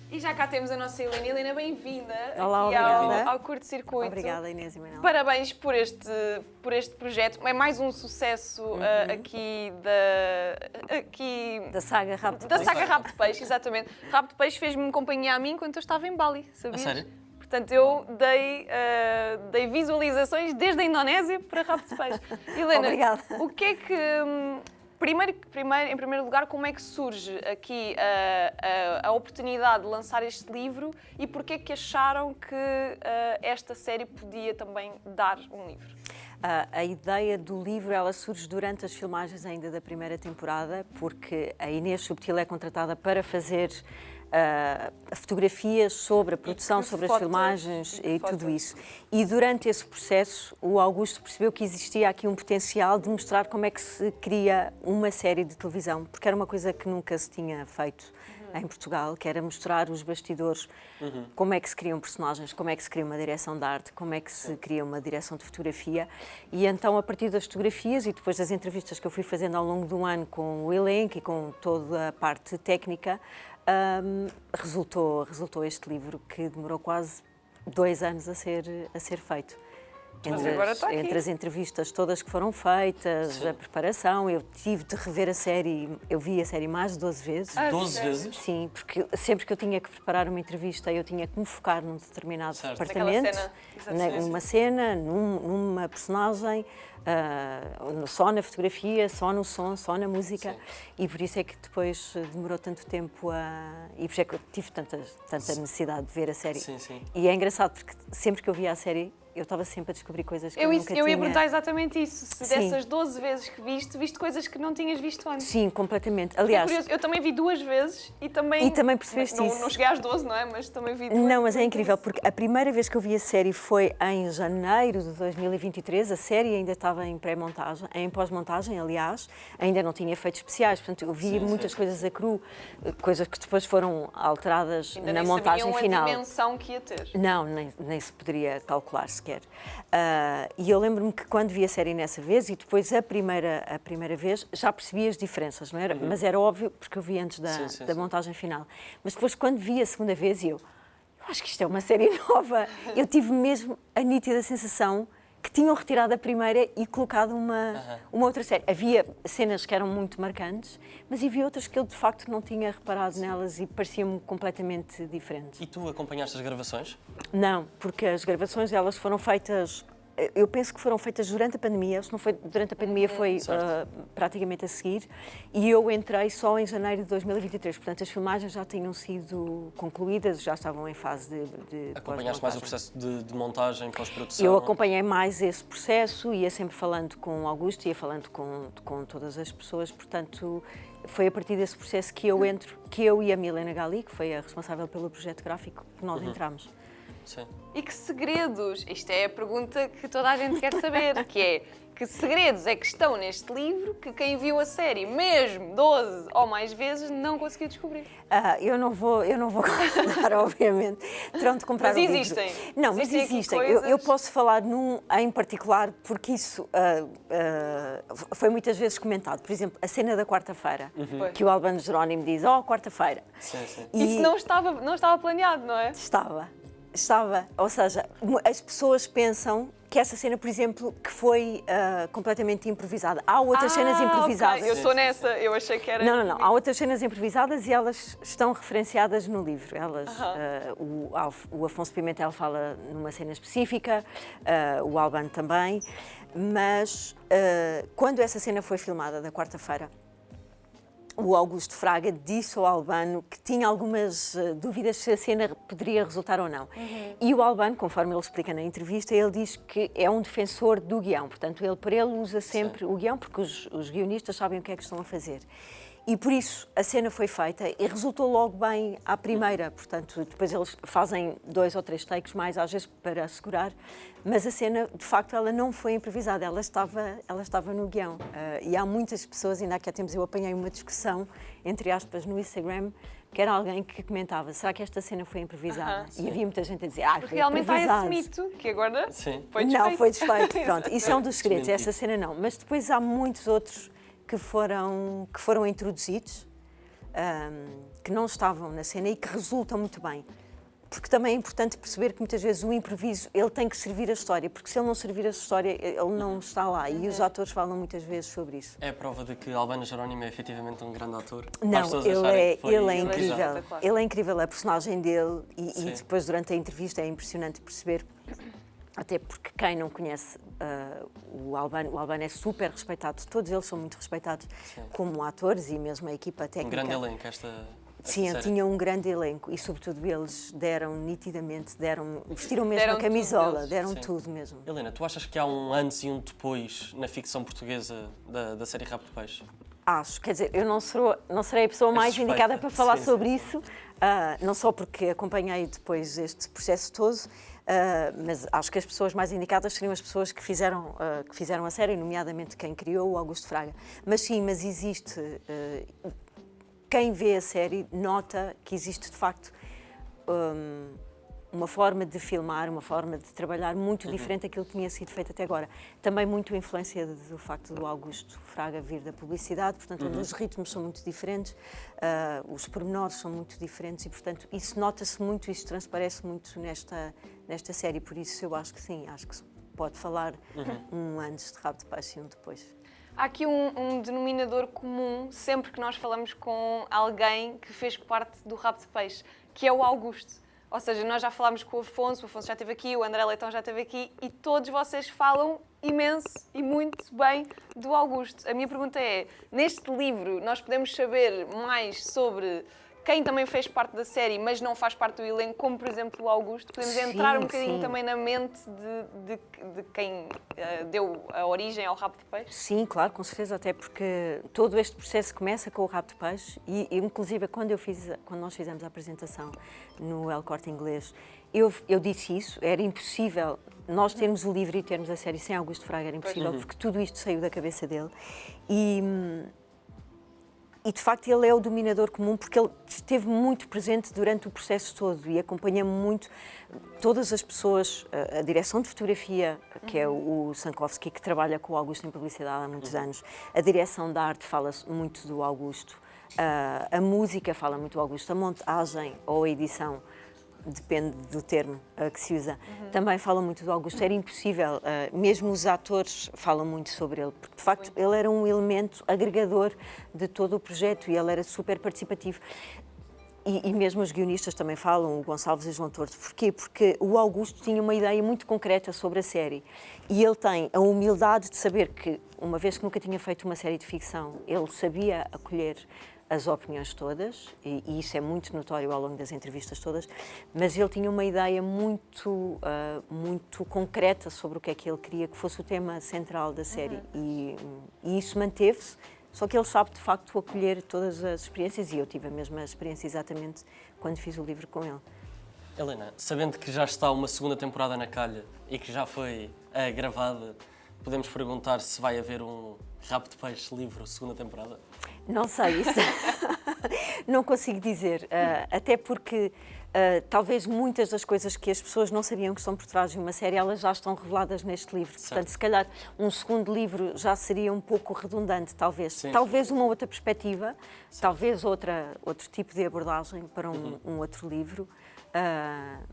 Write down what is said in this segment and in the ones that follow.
E já cá temos a nossa Helena. Helena, bem-vinda Olá, aqui ao Curto Circuito. Obrigada, Inês e Manuel. Parabéns por este projeto. É mais um sucesso aqui da saga Rabo de da Peixe. saga Rabo de Peixe, exatamente. Rabo de Peixe fez-me companhia a mim enquanto eu estava em Bali, sabias? A sério? Portanto, eu dei visualizações desde a Indonésia para Rabo de Peixe. Helena, Obrigada. o que é que... em primeiro lugar, como é que surge aqui a oportunidade de lançar este livro e porquê é que acharam que esta série podia também dar um livro? A ideia do livro ela surge durante as filmagens ainda da primeira temporada, porque a Inês Subtil é contratada para fazer fotografias sobre a produção, sobre as filmagens e tudo isso. E durante esse processo, o Augusto percebeu que existia aqui um potencial de mostrar como é que se cria uma série de televisão, porque era uma coisa que nunca se tinha feito em Portugal, que era mostrar os bastidores, como é que se criam personagens, como é que se cria uma direção de arte, como é que se cria uma direção de fotografia. E então, a partir das fotografias e depois das entrevistas que eu fui fazendo ao longo do ano com o elenco e com toda a parte técnica, resultou este livro que demorou quase 2 anos a ser feito. Entre as entrevistas todas que foram feitas, sim, a preparação, eu tive de rever a série, eu vi a série mais de 12 vezes. 12 vezes? Sim, porque sempre que eu tinha que preparar uma entrevista, eu tinha que me focar num determinado departamento, numa cena, numa personagem, só na fotografia, só no som, só na música. Sim. E por isso é que depois demorou tanto tempo e por isso é que eu tive tanta necessidade de ver a série. Sim, sim. E é engraçado porque sempre que eu via a série, eu estava sempre a descobrir coisas que eu nunca tinha. Eu ia perguntar exatamente isso. Se dessas 12 vezes que viste coisas que não tinhas visto antes. Sim, completamente. Aliás, curioso, eu também vi 2 vezes e também percebeste isso. Não cheguei às 12, não é? Mas também vi 2. Não, mas é incrível, porque a primeira vez que eu vi a série foi em janeiro de 2023. A série ainda estava em pré-montagem, em pós-montagem, aliás. Ainda não tinha efeitos especiais, portanto, eu vi muitas coisas a cru, coisas que depois foram alteradas ainda na montagem final. A dimensão que ia ter. Não, nem se poderia calcular sequer. E eu lembro-me que quando vi a série nessa vez e depois a primeira vez já percebi as diferenças, não era? Mas era óbvio porque eu vi antes da montagem final. Mas depois quando vi a segunda vez eu acho que isto é uma série nova. Eu tive mesmo a nítida sensação que tinham retirado a primeira e colocado uma outra série. Havia cenas que eram muito marcantes, mas havia outras que eu de facto não tinha reparado nelas e pareciam-me completamente diferentes. E tu acompanhaste as gravações? Não, porque as gravações elas foram feitas, eu penso que foram feitas durante a pandemia, se não foi durante a pandemia foi praticamente a seguir, e eu entrei só em janeiro de 2023, portanto as filmagens já tinham sido concluídas, já estavam em fase de Acompanhaste mais o processo de montagem, pós-produção? Eu acompanhei mais esse processo, ia sempre falando com o Augusto, ia falando com todas as pessoas, portanto foi a partir desse processo que eu e a Milena Gali, que foi a responsável pelo projeto gráfico, que nós entramos. Sim. E que segredos? Isto é a pergunta que toda a gente quer saber, que é que segredos é que estão neste livro que quem viu a série mesmo 12 ou mais vezes não conseguiu descobrir? Eu não vou contar, obviamente. Terão de comprar mas existem. Não, mas existem. Eu posso falar num em particular porque isso foi muitas vezes comentado. Por exemplo, a cena da quarta-feira, que o Albano Jerónimo diz, quarta-feira. Sim, sim. Isso não estava planeado, não é? Estava, ou seja, as pessoas pensam que essa cena, por exemplo, que foi completamente improvisada. Há outras cenas improvisadas. Okay. Eu estou nessa, eu achei que era... Não. Há outras cenas improvisadas e elas estão referenciadas no livro. O Afonso Pimentel fala numa cena específica, o Albano também, mas quando essa cena foi filmada da quarta-feira, o Augusto Fraga disse ao Albano que tinha algumas dúvidas se a cena poderia resultar ou não. E o Albano, conforme ele explica na entrevista, ele diz que é um defensor do guião. Portanto, para ele usa sempre o guião, porque os guionistas sabem o que é que estão a fazer. E por isso a cena foi feita e resultou logo bem à primeira. Portanto, depois eles fazem 2 ou 3 takes mais, às vezes, para assegurar. Mas a cena, de facto, ela não foi improvisada, ela estava no guião. E há muitas pessoas, ainda há tempos eu apanhei uma discussão, entre aspas, no Instagram, que era alguém que comentava, será que esta cena foi improvisada? E havia muita gente a dizer, foi realmente há improvisado. esse mito, que agora foi desfeito. Não, foi desfeito, pronto. Isso é um dos segredos, essa cena não. Mas depois há muitos outros que foram introduzidos que não estavam na cena e que resultam muito bem. Porque também é importante perceber que muitas vezes o improviso ele tem que servir a história, porque se ele não servir a história, ele não está lá. E os atores falam muitas vezes sobre isso. É a prova de que Albano Jerónimo é efetivamente um grande ator? Não, ele é incrível. espetacular. Ele é incrível, a personagem dele, e Sim. depois durante a entrevista é impressionante perceber, até porque quem não conhece o Albano é super respeitado, todos eles são muito respeitados como atores e mesmo a equipa técnica. Um grande elenco esta Sim, série. tinha um grande elenco e, sobretudo, eles deram nitidamente, vestiram mesmo Deram a camisola, tudo deles. deram Sim. tudo mesmo. Helena, tu achas que há um antes e um depois na ficção portuguesa da série Rabo de Peixe? Acho, quer dizer, eu não serei a pessoa mais suspeita. indicada para falar Sim, sobre sim, isso, não só porque acompanhei depois este processo todo, mas acho que as pessoas mais indicadas seriam as pessoas que fizeram a série, nomeadamente quem criou, o Augusto Fraga. Mas sim, mas existe... Quem vê a série nota que existe, de facto, uma forma de filmar, uma forma de trabalhar muito diferente daquilo que tinha sido feito até agora. Também muito influência do facto do Augusto Fraga vir da publicidade, portanto, onde os ritmos são muito diferentes, os pormenores são muito diferentes e, portanto, isso nota-se muito, isso transparece muito nesta série. Por isso, eu acho que sim, acho que se pode falar um antes de Rabo de Peixe e um depois. Há aqui um denominador comum sempre que nós falamos com alguém que fez parte do Rabo de Peixe, que é o Augusto. Ou seja, nós já falámos com o Afonso já esteve aqui, o André Leitão já esteve aqui e todos vocês falam imenso e muito bem do Augusto. A minha pergunta é, neste livro nós podemos saber mais sobre quem também fez parte da série, mas não faz parte do elenco, como por exemplo o Augusto? Podemos entrar um bocadinho também na mente de quem deu a origem ao Rabo de Peixe? Sim, claro, com certeza, até porque todo este processo começa com o Rabo de Peixe e inclusive quando nós fizemos a apresentação no El Corte Inglês, eu disse isso, era impossível nós termos o livro e termos a série sem Augusto Fraga, era impossível, porque tudo isto saiu da cabeça dele e, de facto, ele é o dominador comum porque ele esteve muito presente durante o processo todo e acompanha muito todas as pessoas, a direção de fotografia, que é o Sankovski, que trabalha com o Augusto em publicidade há muitos anos, a direção de arte fala muito do Augusto, a música fala muito do Augusto, a montagem ou a edição, depende do termo que se usa, também fala muito do Augusto. Era impossível, mesmo os atores falam muito sobre ele, porque de facto ele era um elemento agregador de todo o projeto e ele era super participativo. E mesmo os guionistas também falam, o Gonçalves e o João Torto. Porquê? Porque o Augusto tinha uma ideia muito concreta sobre a série e ele tem a humildade de saber que, uma vez que nunca tinha feito uma série de ficção, ele sabia acolher as opiniões todas, e isso é muito notório ao longo das entrevistas todas, mas ele tinha uma ideia muito concreta sobre o que é que ele queria que fosse o tema central da série, e isso manteve-se, só que ele sabe de facto acolher todas as experiências, e eu tive a mesma experiência exatamente quando fiz o livro com ele. Helena, sabendo que já está uma segunda temporada na calha e que já foi gravada, podemos perguntar se vai haver um Rabo de Peixe livro segunda temporada? Não sei, isso não consigo dizer, até porque talvez muitas das coisas que as pessoas não sabiam que estão por trás de uma série, elas já estão reveladas neste livro. Certo. Portanto, se calhar um segundo livro já seria um pouco redundante, talvez. Sim, talvez uma outra perspectiva, talvez outro tipo de abordagem para um outro livro.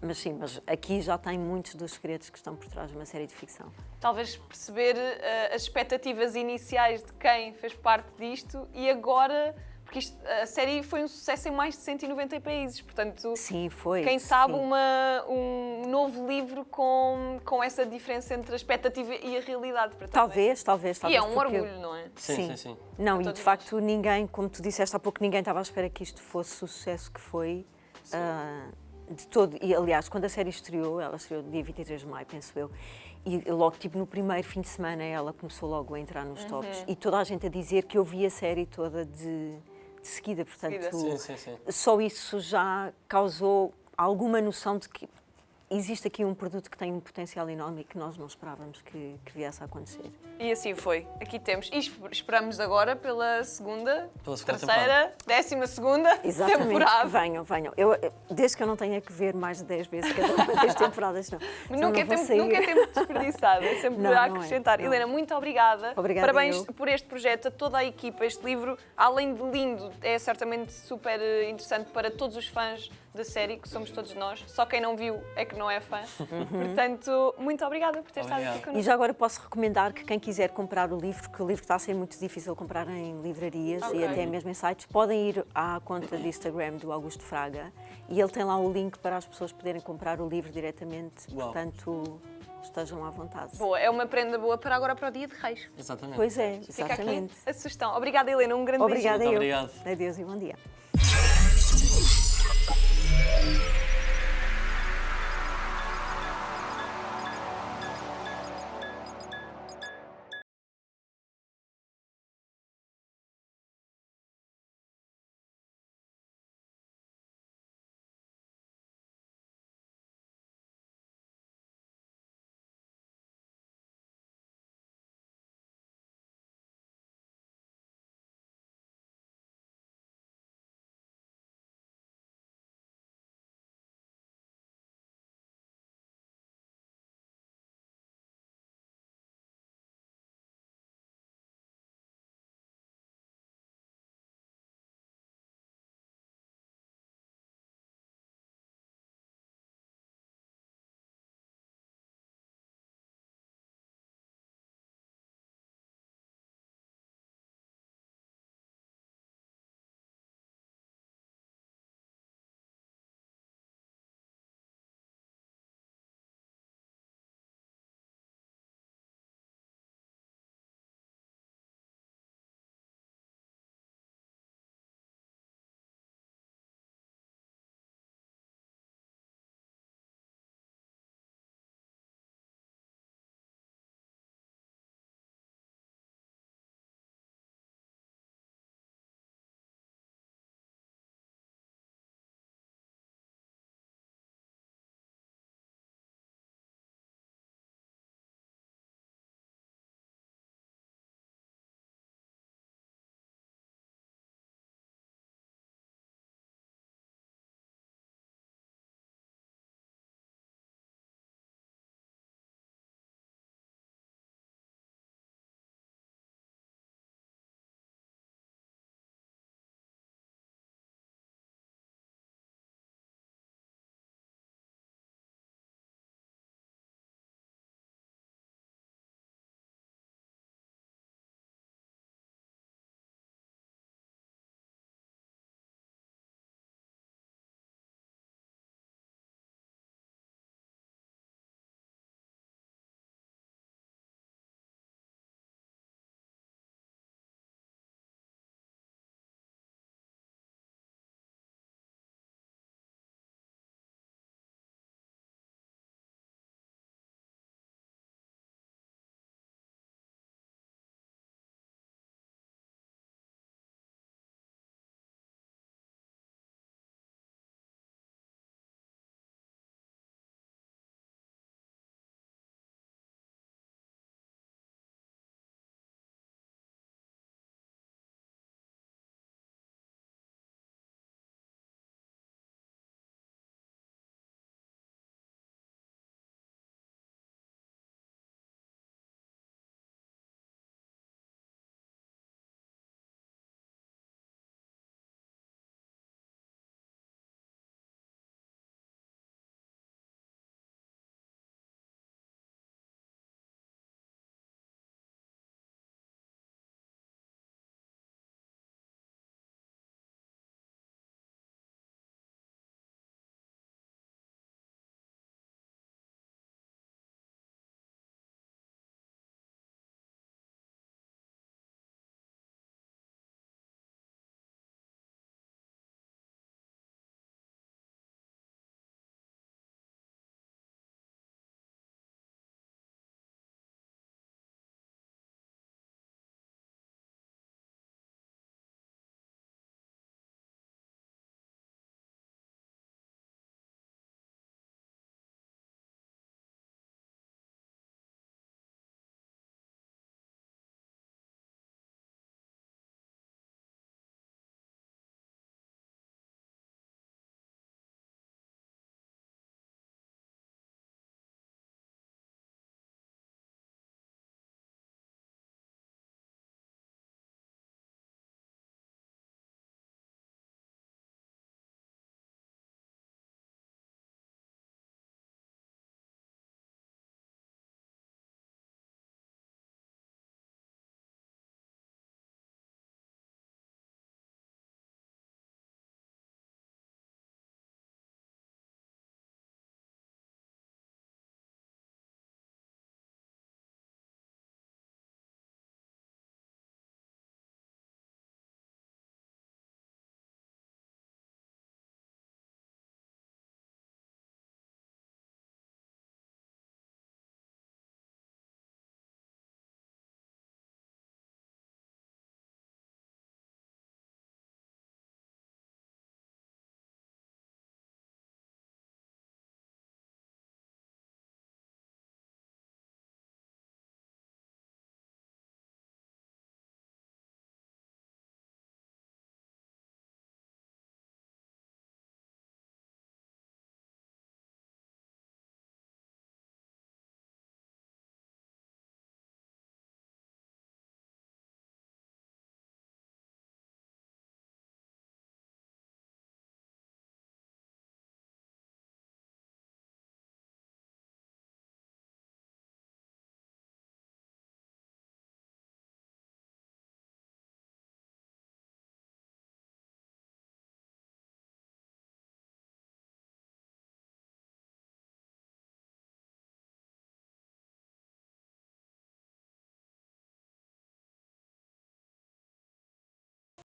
Mas sim, mas aqui já tem muitos dos segredos que estão por trás de uma série de ficção. Talvez perceber as expectativas iniciais de quem fez parte disto e agora, porque a série foi um sucesso em mais de 190 países, portanto, Sim, foi. quem sabe sim. um novo livro com essa diferença entre a expectativa e a realidade. Para Talvez. E é um porque- orgulho, não é? Sim. Não, e todos de facto ninguém, como tu disseste há pouco, ninguém estava à espera que isto fosse o sucesso que foi. De todo. E aliás, quando a série estreou, ela estreou dia 23 de maio, penso eu, e logo tipo no primeiro fim de semana ela começou logo a entrar nos tops e toda a gente a dizer que eu vi a série toda de seguida, portanto Sim. só isso já causou alguma noção de que existe aqui um produto que tem um potencial enorme e que nós não esperávamos que viesse a acontecer. E assim foi. Aqui temos. E esperamos agora pela segunda terceira, 12ª Exatamente, temporada. venham. Desde que eu não tenha que ver mais de 10 vezes cada uma das temporadas, não. Nunca é tempo desperdiçado, é sempre a acrescentar. Não. Helena, muito obrigada. Obrigada Parabéns eu. por este projeto, a toda a equipa. Este livro, além de lindo, é certamente super interessante para todos os fãs da série, que somos todos nós. Só quem não viu é que não é fã. Portanto, muito obrigada por ter estado aqui connosco. E já agora posso recomendar que quem quiser comprar o livro, que o livro está a ser muito difícil comprar em livrarias e até mesmo em sites, podem ir à conta de Instagram do Augusto Fraga e ele tem lá o link para as pessoas poderem comprar o livro diretamente. Portanto, estejam à vontade. Boa, é uma prenda boa para agora para o Dia de Reis. Exatamente. Pois é, Fica exatamente. aqui a sugestão. Obrigada, Helena. Um grande Obrigada beijinho. Muito eu. obrigado. Adeus e bom dia.